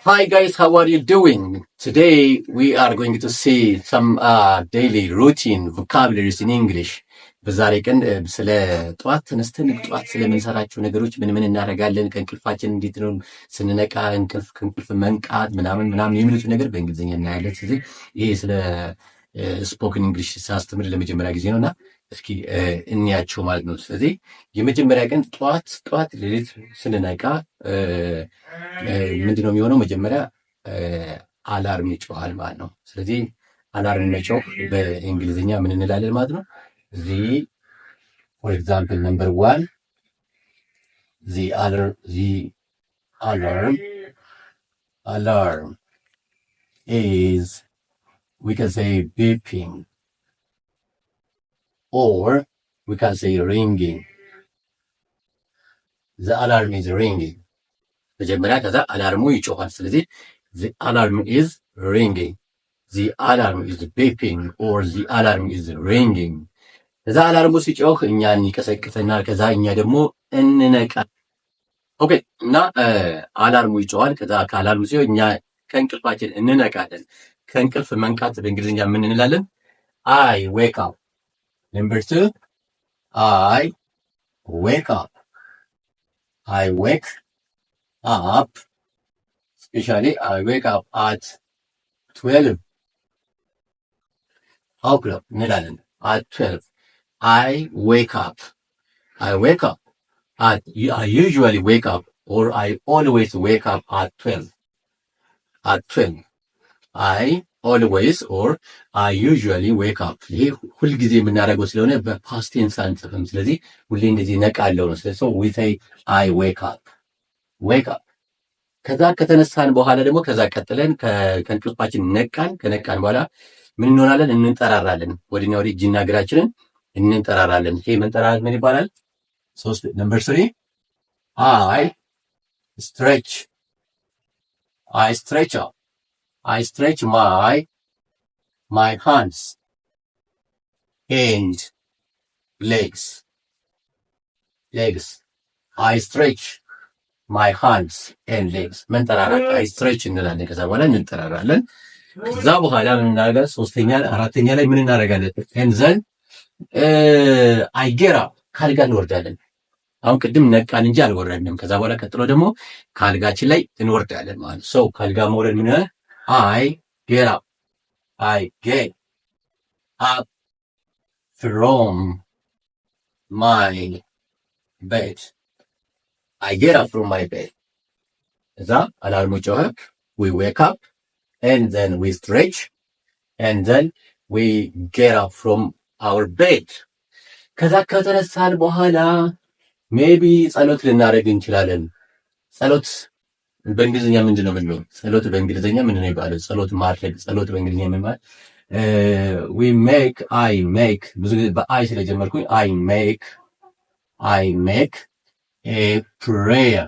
Hi guys, how are you doing? Today we are going to see some daily routine vocabularies in English. በዛሬ ቀን ስለ ጠዋት ተነስተን ጠዋት ስለምንሰራቸው ነገሮች ምን እናደርጋለን፣ ከእንቅልፋችን እንዴት ነው ስንነቃ፣ ከእንቅልፍ መንቃት ምናምን የሚሉት ነገር በእንግሊዝኛ እናያለን። ስለዚህ ይሄ ስለ ስፖክን እንግሊሽ ሳስተምር ለመጀመሪያ ጊዜ ነውና እስኪ እንያቸው ማለት ነው። ስለዚህ የመጀመሪያ ቀን ጠዋት ሌሊት ስንነቃ ምንድነው የሚሆነው? መጀመሪያ አላርም ይጮሃል ማለት ነው። ስለዚህ አላርም መጮህ በእንግሊዝኛ ምን እንላለን ማለት ነው? for example, number 1, the alarm is, we can say, beeping, or we can say ringing. The alarm is ringing. መጀመሪያ ከዛ አላርሙ ይጮሃል። ስለዚህ the alarm is ringing, the alarm is beeping, or the alarm is ringing. ከዛ አላርሙ ሲጮህ እኛን ይቀሰቅሰናል። ከዛ እኛ ደግሞ እንነቃለን። ኦኬ። እና አላርሙ ይጮሃል። ከዛ ከአላርሙ ሲሆን እኛ ከእንቅልፋችን እንነቃለን። ከእንቅልፍ መንቃት በእንግሊዝኛ ምን እንላለን? I wake up. Number 2, I wake up. I wake up. Especially I wake up at 12 o'clock እንላለን። at 12 I wake up. I usually wake up, or I always wake up at 12. At 12. I always, or I usually wake up. ይሄ ሁልጊዜ የምናደርገው ስለሆነ በፓስት ቴንስ አንጽፍም። ስለዚህ ሁሌ እንደዚህ ነቃለው ነው። ስለዚህ we say I wake up. ከዛ ከተነሳን በኋላ ደግሞ ከዛ ቀጥለን ከእንቅልፋችን ከነቃን በኋላ ምን እንሆናለን? እንጠራራለን። ወዲና ወዲህ እጅና እግራችንን እንጠራራለን። ይሄ መንጠራራት ምን ይባላል? number 3, I stretch up. I stretch my hands and legs. I stretch my hands and legs. መንጠራራት I stretch እንላለን። ከዛ በኋላ እንጠራራለን። ከዛ በኋላ ምን እናደርጋለን? አራተኛ ላይ ምን እናደርጋለን? and then I get up. ካልጋ እንወርዳለን። አሁን ቅድም ነቃን እንጂ አልወረድንም። ከዛ በኋላ ቀጥሎ ደግሞ ካልጋችን ላይ እንወርዳለን ማለት ነው። ካልጋ መውረድ ምን ይሆናል? I get up from my bed. I get up from my bed. እዛ አላርሙ ጮኸ። we wake up and then we stretch and then we get up from our bed. ከዛ ከተነሳን በኋላ ሜቢ ጸሎት ልናደርግ እንችላለን። ጸሎት በእንግሊዝኛ ምንድን ነው የምንለው? ጸሎት በእንግሊዝኛ ምንድን ነው የሚባለው? ጸሎት ማድረግ፣ ጸሎት በእንግሊዝኛ ምን ማለት? I make ብዙ ጊዜ በአይ ስለጀመርኩኝ I make a prayer.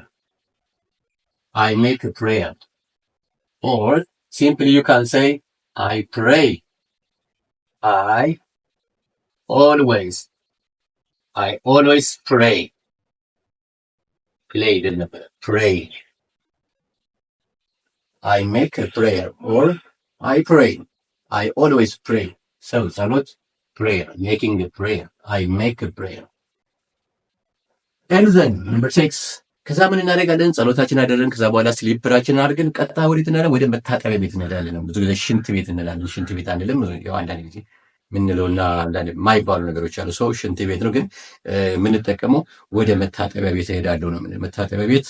Or simply you can say I pray. I always pray. Pray. I make a prayer, or I pray. I always pray. So ጸሎት prayer, making the prayer. I make a prayer. And then number 6, ከዛ ምን እናደርጋለን? ጸሎታችን አደረግን። ከዛ በኋላ ስሊፐራችን አድርገን ቀጥታ ወዴት እንሄዳለን? ወደ መታጠቢያ ቤት እንሄዳለን። ብዙ ጊዜ ሽንት ቤት እንላለን። ሽንት ቤት አንልም። ያው አንዳንድ ጊዜ ምንለውና አንዳንድ የማይባሉ ነገሮች አሉ። ሰው ሽንት ቤት ነው፣ ግን የምንጠቀመው ወደ መታጠቢያ ቤት እሄዳለሁ ነው። መታጠቢያ ቤት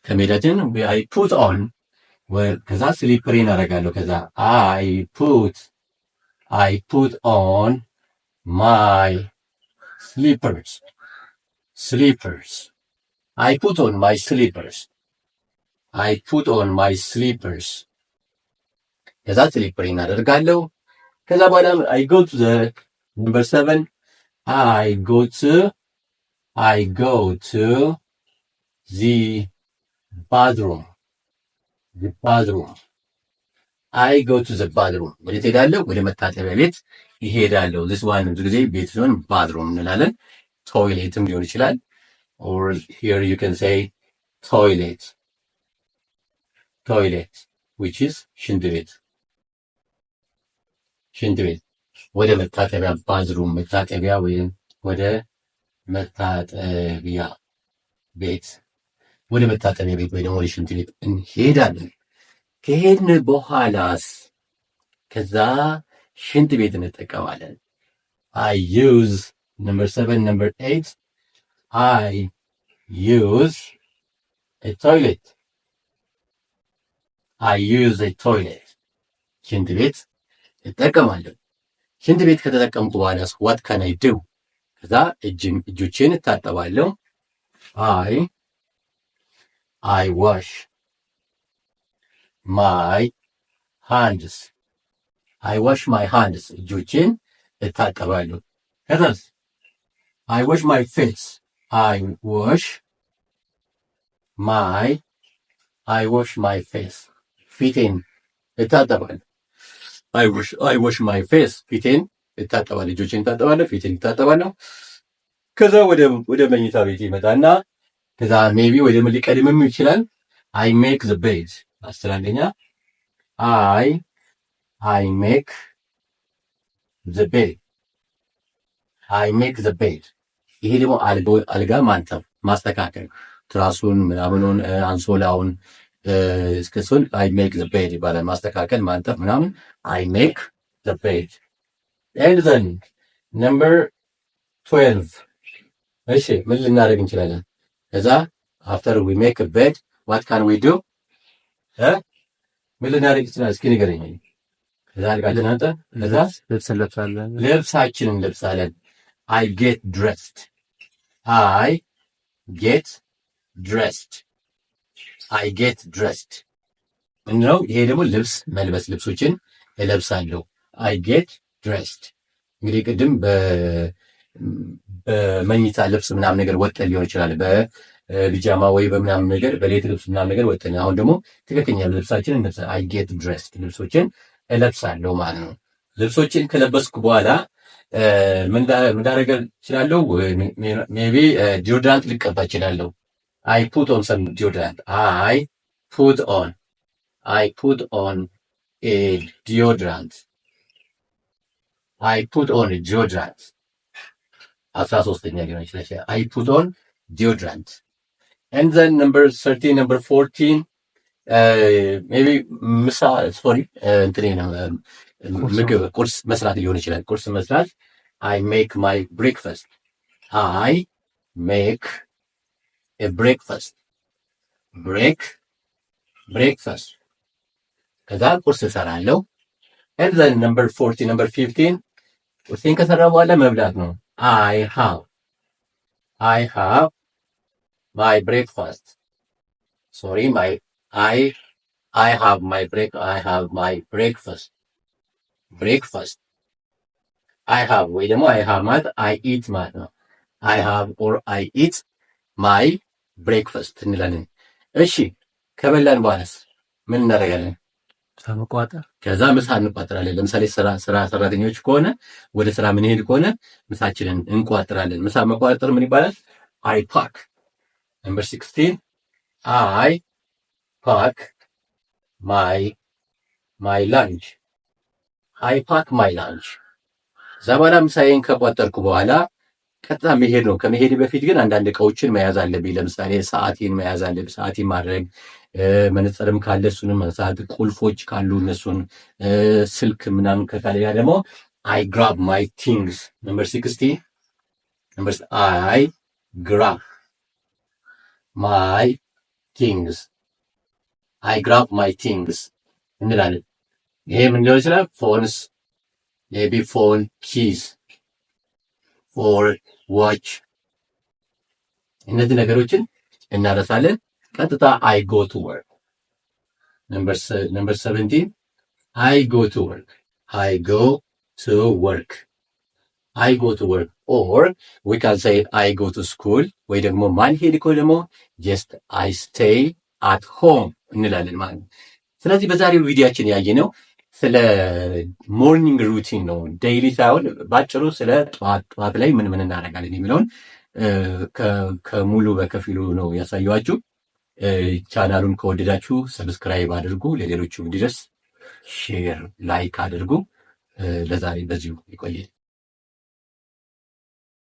ከመሄዳችን I put on, ከዛ ስሊፐሬን አደርጋለሁ። ከዛ I put on my slippers. I put on my slippers. ከዛ ስሊፐሬን አደርጋለሁ። ከዛ በኋላ I go to the number 7. I go to the bathroom. I go to the bathroom. ወደ ትሄዳለሁ? ወደ መታጠቢያ ቤት ይሄዳለሁ። this one ብዙ ጊዜ ቤት ሲሆን bathroom እንላለን። ቶይሌትም ሊሆን ይችላል። or here you can say toilet. ቶይሌት which is ሽንት ቤት። ሽንት ቤት ወደ መታጠቢያ ባዝሩም መታጠቢያ ወይም ወደ መታጠቢያ ቤት ወደ መታጠቢያ ቤት ወይ ደግሞ ወደ ሽንት ቤት እንሄዳለን። ከሄድን በኋላስ ከዛ ሽንት ቤት እንጠቀማለን። I use number 7, number 8 I use a toilet. I use a toilet. ሽንት ቤት እጠቀማለሁ። ሽንት ቤት ከተጠቀምኩ በኋላስ what can I do? ከዛ እጆቼን እታጠባለሁ። I wash my hands. I wash my hands. እጆቼን እታጠባለሁ። ከዛስ I wash my face. I wash my face. ፊቴን እታጠባለሁ። I wash my face. ፊቴን እታጠባለሁ። እጆቼን እታጠባለሁ። ፊቴን እታጠባለሁ። ከዛ ወደ መኝታ ቤት ይመጣና ከዛ ሜቢ ወደ ምን ሊቀድምም ይችላል። I make the bed. አስተላልፈኛ I make the bed. I make the bed. ይሄ ደግሞ አልጋ ማንጠፍ ማስተካከል ትራሱን ምናምኑን አንሶላውን እስከሱን I make the bed ይባላል። ማስተካከል ማንጠፍ ምናምን I make the bed. And then number 12 እሺ ምን ልናደርግ እንችላለን? ከዛ after we make a bed what can we do? ምን ልናደርግ እንችላለን? እስኪ ንገረኝ። ከዛ አልጋችን አንጠን ከዛ ልብሳችንን እንለብሳለን። I get dressed. I get dressed. I get dressed. ምንድነው ይሄ ደግሞ ልብስ መልበስ ልብሶችን እለብሳለሁ። I get dressed. እንግዲህ ቅድም በመኝታ ልብስ ምናምን ነገር ወጥተን ሊሆን ይችላል። በቢጃማ ወይ በምናምን ነገር በሌት ልብስ ምናምን ነገር ወጥተን፣ አሁን ደግሞ ትክክለኛ ልብሳችንን እንለብሳለን። I get dressed. ልብሶችን እለብሳለሁ ማለት ነው። ልብሶችን ከለበስኩ በኋላ ምን ላደርግ እችላለሁ? ሜቢ ዲዮድራንት ልቀባ እችላለሁ። I put on some deodorant. I put on a deodorant. I put on a deodorant. 13ኛ ሊሆን ይችላል። I put on deodorant. And then number 13, number 14 maybe ምግብ ቁርስ መስራት ሊሆን ይችላል። ቁርስ መስራት I make my breakfast. I make a breakfast. breakfast. ከዛ ቁርስ እሰራለሁ። And then number 14, number 15 ቁርሴን ከሰራ በኋላ መብላት ነው። I have my breakfast. Sorry, I have my breakfast. I have ወይ ደግሞ I have ማለት I eat ማለት ነው። I have or I eat my breakfast እንላለን። እሺ ከበላን በኋላስ ምን እናደርጋለን? ከዛ ምሳ እንቋጥራለን። ለምሳሌ ስራ ሰራተኞች ከሆነ ወደ ስራ ምን ሄድ ከሆነ ምሳችንን እንቋጥራለን። ምሳ መቋጠር ምን ይባላል? I pack. Number 16 I pack my lunch. I pack my lunch. እዛ በኋላ ምሳዬን ከቋጠርኩ በኋላ ቀጥታ መሄድ ነው። ከመሄድ በፊት ግን አንዳንድ እቃዎችን መያዝ አለብኝ። ለምሳሌ ሰዓቴን መያዝ አለብኝ። ሰዓቴን ማድረግ፣ መነጽርም ካለ እሱንም መሳት፣ ቁልፎች ካሉ እነሱን፣ ስልክ ምናምን ከካለ ያ ደግሞ I grab my things. Number 16 I grab my things. I grab my things እንላለን። ይሄ ምን ሊሆን ይችላል? ፎንስ maybe phone, keys or watch እነዚህ ነገሮችን እናረሳለን። ቀጥታ I go to work. Number 17 I go to work. I go to work. I go to work. Or we can say I go to school. ወይ ደግሞ ማንሄድ እኮ ደግሞ just I stay at home እንላለን ማለት ነው። ስለዚህ በዛሬው ቪዲዮአችን ያየነው ስለ ሞርኒንግ ሩቲን ነው። ዴይሊ ሳይሆን ባጭሩ ስለ ጠዋት ላይ ምን እናደርጋለን የሚለውን ከሙሉ በከፊሉ ነው ያሳየኋችሁ። ቻናሉን ከወደዳችሁ ሰብስክራይብ አድርጉ፣ ለሌሎቹ እንዲደርስ ሼር ላይክ አድርጉ። ለዛሬ በዚሁ ይቆያል።